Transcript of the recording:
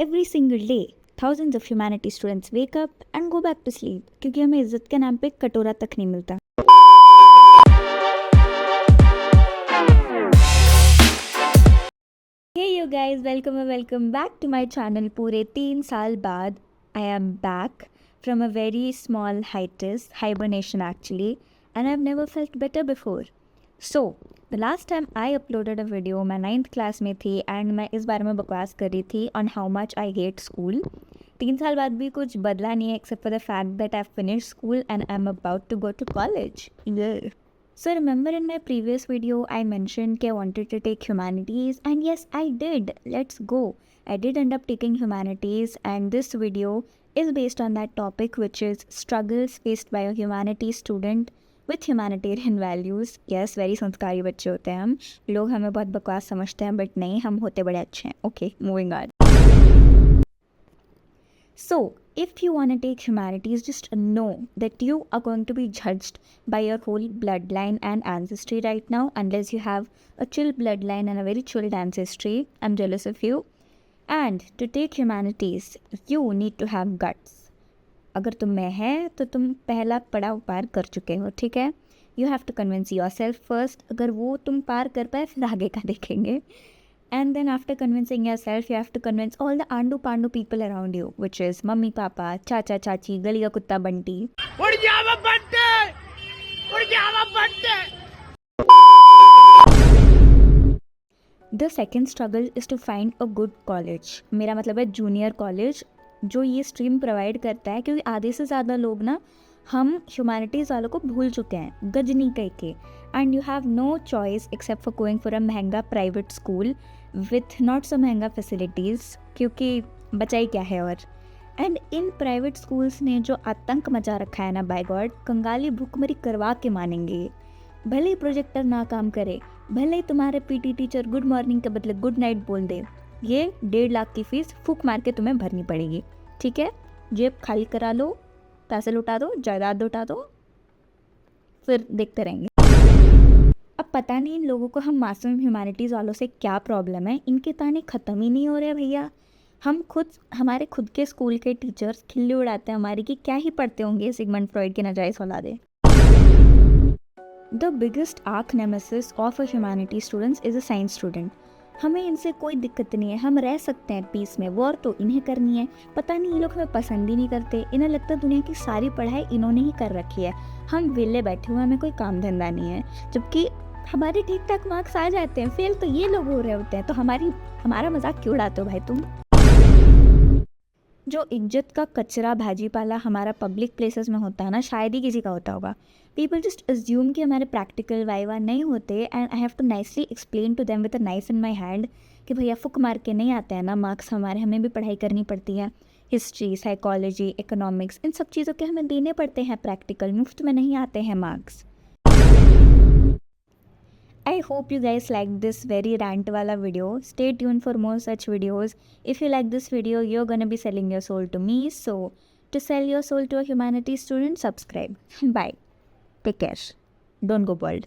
Every single day, thousands of humanities students wake up and go back to sleep क्योंकि हमें इज्जत के नाम पे कटोरा तक नहीं मिलता. Hey you guys, welcome back to my channel. पूरे 3 साल बाद I am back from a very small hiatus, hibernation actually, and I've never felt better before. So, the last time I uploaded a video, मैं 9th class में थी and मैं इस बारे में बकवास कर रही थी on how much I hate school. 3 साल बाद भी कुछ बदला नहीं है except for the fact that I've finished school and I'm about to go to college. Yeah. So remember in my previous video I mentioned that I wanted to take humanities and yes I did. Let's go. I did end up taking humanities and this video is based on that topic which is struggles faced by a humanities student with humanitarian values. Yes, very संस्कारी बच्चे होते हैं हम लोग हमें बहुत बकवास समझते हैं बट नहीं हम होते बड़े अच्छे हैं. Okay, moving on. So, if you want to take humanities, just know that you are going to be judged by your whole bloodline and ancestry right now unless you have a chill bloodline and a very chilled ancestry. I'm jealous of you. And to take humanities, you need to have guts. अगर तुम में है तो तुम पहला पड़ाव पार कर चुके हो, ठीक है. You have to convince yourself first. अगर वो तुम पार कर पाए फिर आगे का देखेंगे. And then after convincing yourself, you have to convince all the Andu Pandu people around you, which is mummy, papa, chacha, chachi, gali ka kutta bunty. The second struggle is to find a good college. मेरा मतलब है junior college जो ये stream provide करता है क्योंकि आधे से ज़्यादा लोग ना हम humanities वालों को भूल चुके हैं गजनी कह के. And you have no choice except for going for a महंगा private school with not so महंगा facilities क्योंकि बचाई क्या है. और एंड इन प्राइवेट स्कूल्स ने जो आतंक मचा रखा है ना बाय गॉड, कंगाली भूखमरी करवा के मानेंगे. भले ही प्रोजेक्टर ना काम करे, भले ही तुम्हारे पीटी टीचर गुड मॉर्निंग के बदले गुड नाइट बोल दे, ये 1.5 लाख की फीस फूक मार के तुम्हें भरनी पड़ेगी. ठीक है, जेब खाली करा लो, पैसे लुटा दो, जायदाद लुटा दो, फिर देखते रहेंगे. अब पता नहीं इन लोगों को हम मासूम ह्यूमैनिटीज़ वालों से क्या प्रॉब्लम है, इनके ताने ख़त्म ही नहीं हो रहे भैया. हम हमारे खुद के स्कूल के टीचर्स खिल्ली उड़ाते हैं हमारी कि क्या ही पढ़ते होंगे सिगमंड फ्रॉइड के नाजायज़ औलादे. The biggest arch nemesis of a humanity students is a science student. हमें इनसे कोई दिक्कत नहीं है, हम रह सकते हैं पीस में. वॉर तो इन्हें करनी है. पता नहीं ये लोग हमें पसंद ही नहीं करते. इन्हें लगता है दुनिया की सारी पढ़ाई इन्होंने ही कर रखी है, हम विले बैठे हुए, हमें कोई काम धंधा नहीं है. जबकि हमारे ठीक ठाक मार्क्स आ जाते हैं, फेल तो ये लोग हो रहे होते हैं. तो हमारा मजाक क्यों उड़ाते हो भाई तुम. जो इज्जत का कचरा भाजीपाला हमारा पब्लिक प्लेसेस में होता है ना, शायद ही किसी का होता होगा. पीपल जस्ट अज्यूम कि हमारे प्रैक्टिकल वाइवा नहीं होते and I have to nicely explain to them with a knife in my hand कि भैया फुक मार के नहीं आते हैं ना मार्क्स हमारे, हमें भी पढ़ाई करनी पड़ती है. हिस्ट्री, साइकोलॉजी, इकोनॉमिक्स, इन सब चीज़ों के हमें देने पड़ते हैं प्रैक्टिकल, मुफ्त में नहीं आते हैं marks. I hope you guys liked this very rant wala video. Stay tuned for more such videos. If you like this video, you're gonna be selling your soul to me. So, to sell your soul to a humanities student, subscribe. Bye. Take care. Don't go bald.